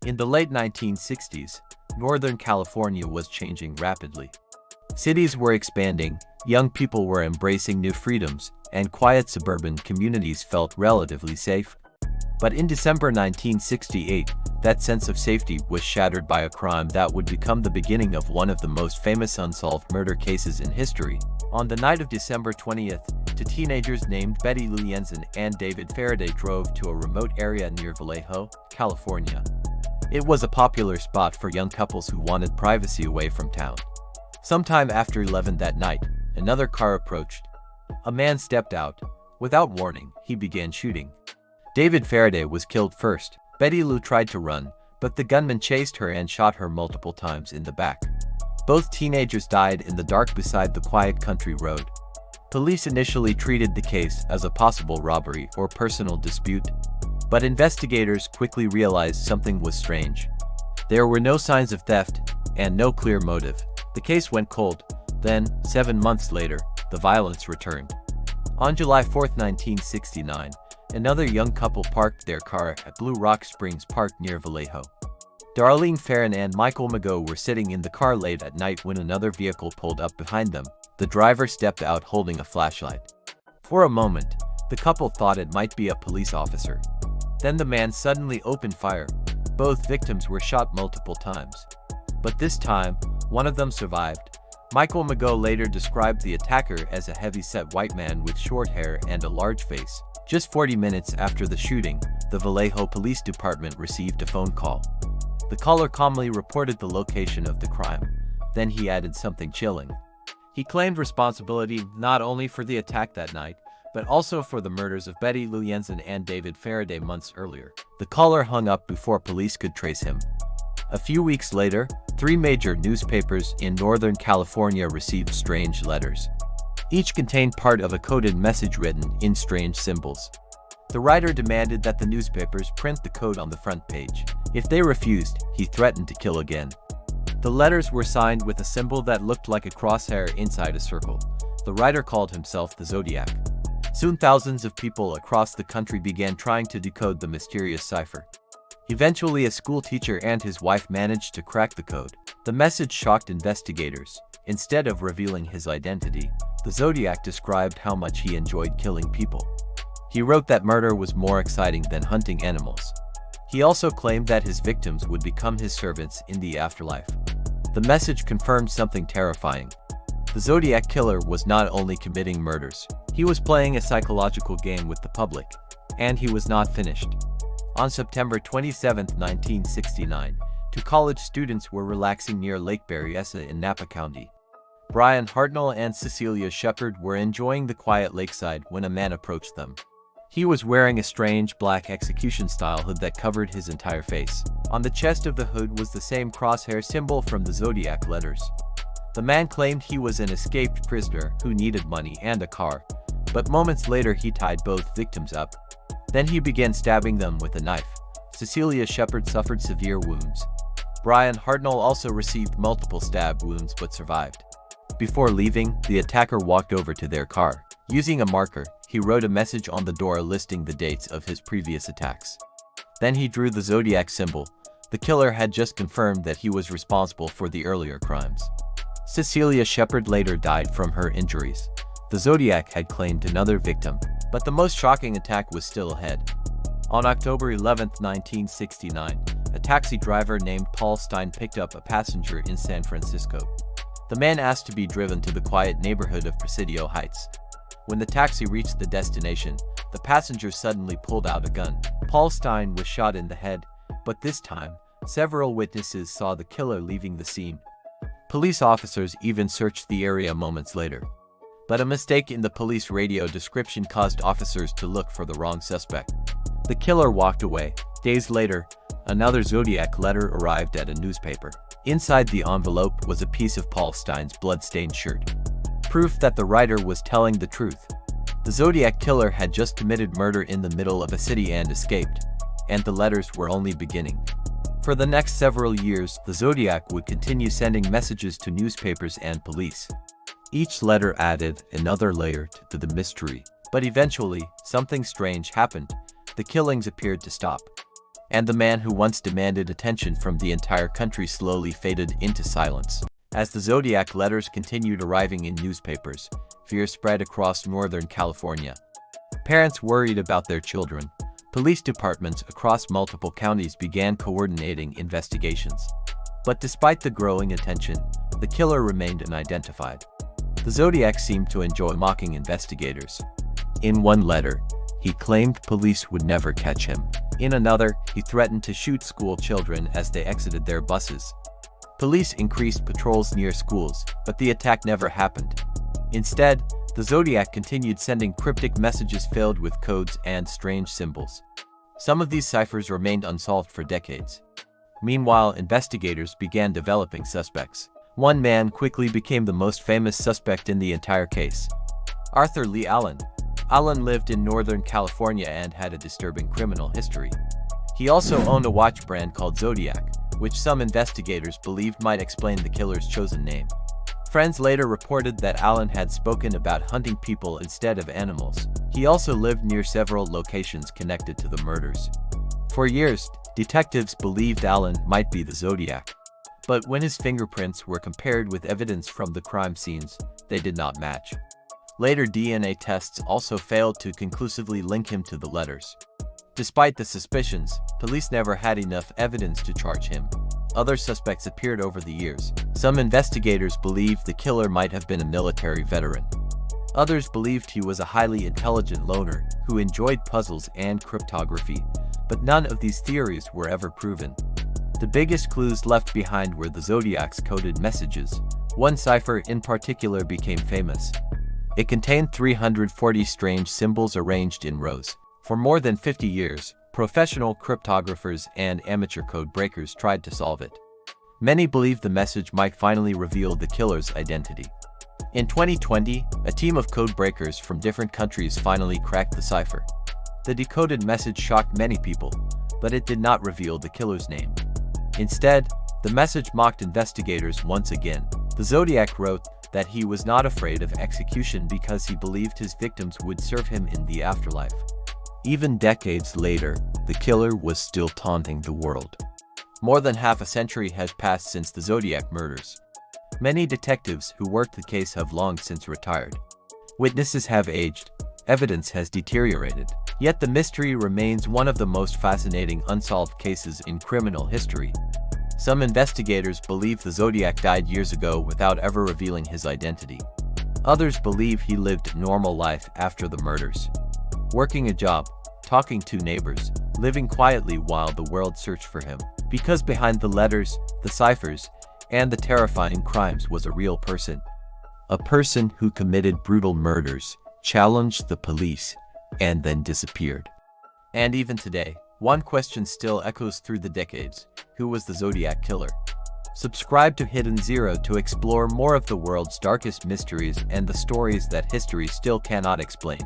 In the late 1960s, Northern California was changing rapidly. Cities were expanding, young people were embracing new freedoms, and quiet suburban communities felt relatively safe. But in December 1968, that sense of safety was shattered by a crime that would become the beginning of one of the most famous unsolved murder cases in history. On the night of December 20th, two teenagers named Betty Lou Jensen and David Faraday drove to a remote area near Vallejo, California. It was a popular spot for young couples who wanted privacy away from town. Sometime after 11 that night, another car approached. A man stepped out. Without warning, he began shooting. David Faraday was killed first. Betty Lou tried to run, but the gunman chased her and shot her multiple times in the back. Both teenagers died in the dark beside the quiet country road. Police initially treated the case as a possible robbery or personal dispute, but investigators quickly realized something was strange. There were no signs of theft and no clear motive. The case went cold. Then, 7 months later, the violence returned. On July 4, 1969, another young couple parked their car at Blue Rock Springs Park near Vallejo. Darlene Farron and Michael Mago were sitting in the car late at night when another vehicle pulled up behind them. The driver stepped out holding a flashlight. For a moment, the couple thought it might be a police officer. Then the man suddenly opened fire. Both victims were shot multiple times. But this time, one of them survived. Michael Mago later described the attacker as a heavy-set white man with short hair and a large face. Just 40 minutes after the shooting, the Vallejo Police Department received a phone call. The caller calmly reported the location of the crime. Then he added something chilling. He claimed responsibility not only for the attack that night, but also for the murders of Betty Lou Jensen and David Faraday months earlier. The caller hung up before police could trace him. A few weeks later, 3 major newspapers in Northern California received strange letters. Each contained part of a coded message written in strange symbols. The writer demanded that the newspapers print the code on the front page. If they refused, he threatened to kill again. The letters were signed with a symbol that looked like a crosshair inside a circle. The writer called himself the Zodiac. Soon thousands of people across the country began trying to decode the mysterious cipher. Eventually, a school teacher and his wife managed to crack the code. The message shocked investigators. Instead of revealing his identity, the Zodiac described how much he enjoyed killing people. He wrote that murder was more exciting than hunting animals. He also claimed that his victims would become his servants in the afterlife. The message confirmed something terrifying. The Zodiac Killer was not only committing murders, he was playing a psychological game with the public. And he was not finished. On September 27, 1969, 2 college students were relaxing near Lake Berryessa in Napa County. Brian Hartnell and Cecilia Shepard were enjoying the quiet lakeside when a man approached them. He was wearing a strange black execution-style hood that covered his entire face. On the chest of the hood was the same crosshair symbol from the Zodiac letters. The man claimed he was an escaped prisoner who needed money and a car, but moments later he tied both victims up. Then he began stabbing them with a knife. Cecilia Shepard suffered severe wounds. Brian Hartnell also received multiple stab wounds but survived. Before leaving, the attacker walked over to their car. Using a marker, he wrote a message on the door listing the dates of his previous attacks. Then he drew the Zodiac symbol. The killer had just confirmed that he was responsible for the earlier crimes. Cecilia Shepard later died from her injuries. The Zodiac had claimed another victim, but the most shocking attack was still ahead. On October 11, 1969, a taxi driver named Paul Stine picked up a passenger in San Francisco. The man asked to be driven to the quiet neighborhood of Presidio Heights. When the taxi reached the destination, the passenger suddenly pulled out a gun. Paul Stine was shot in the head, but this time, several witnesses saw the killer leaving the scene. Police officers even searched the area moments later. But a mistake in the police radio description caused officers to look for the wrong suspect. The killer walked away. Days later, another Zodiac letter arrived at a newspaper. Inside the envelope was a piece of Paul Stine's blood-stained shirt. Proof that the writer was telling the truth. The Zodiac Killer had just committed murder in the middle of a city and escaped, and the letters were only beginning. For the next several years, the Zodiac would continue sending messages to newspapers and police. Each letter added another layer to the mystery. But eventually, something strange happened. The killings appeared to stop. And the man who once demanded attention from the entire country slowly faded into silence. As the Zodiac letters continued arriving in newspapers, fear spread across Northern California. Parents worried about their children. Police departments across multiple counties began coordinating investigations. But despite the growing attention, the killer remained unidentified. The Zodiac seemed to enjoy mocking investigators. In one letter, he claimed police would never catch him. In another, he threatened to shoot school children as they exited their buses. Police increased patrols near schools, but the attack never happened. Instead, the Zodiac continued sending cryptic messages filled with codes and strange symbols. Some of these ciphers remained unsolved for decades. Meanwhile, investigators began developing suspects. One man quickly became the most famous suspect in the entire case: Arthur Lee Allen. Allen lived in Northern California and had a disturbing criminal history. He also owned a watch brand called Zodiac, which some investigators believed might explain the killer's chosen name. Friends later reported that Allen had spoken about hunting people instead of animals. He also lived near several locations connected to the murders. For years, detectives believed Allen might be the Zodiac. But when his fingerprints were compared with evidence from the crime scenes, they did not match. Later DNA tests also failed to conclusively link him to the letters. Despite the suspicions, police never had enough evidence to charge him. Other suspects appeared over the years. Some investigators believed the killer might have been a military veteran. Others believed he was a highly intelligent loner who enjoyed puzzles and cryptography, but none of these theories were ever proven. The biggest clues left behind were the Zodiac's coded messages. One cipher in particular became famous. It contained 340 strange symbols arranged in rows. For more than 50 years, professional cryptographers and amateur code breakers tried to solve it. Many believed the message might finally reveal the killer's identity. In 2020, a team of code breakers from different countries finally cracked the cipher. The decoded message shocked many people, but it did not reveal the killer's name. Instead, the message mocked investigators once again. The Zodiac wrote that he was not afraid of execution because he believed his victims would serve him in the afterlife. Even decades later, the killer was still taunting the world. More than half a century has passed since the Zodiac murders. Many detectives who worked the case have long since retired. Witnesses have aged, evidence has deteriorated, yet the mystery remains one of the most fascinating unsolved cases in criminal history. Some investigators believe the Zodiac died years ago without ever revealing his identity. Others believe he lived a normal life after the murders, working a job, talking to neighbors, living quietly while the world searched for him. Because behind the letters, the ciphers, and the terrifying crimes was a real person. A person who committed brutal murders, challenged the police, and then disappeared. And even today, one question still echoes through the decades: who was the Zodiac Killer? Subscribe to Hidden Zero to explore more of the world's darkest mysteries and the stories that history still cannot explain.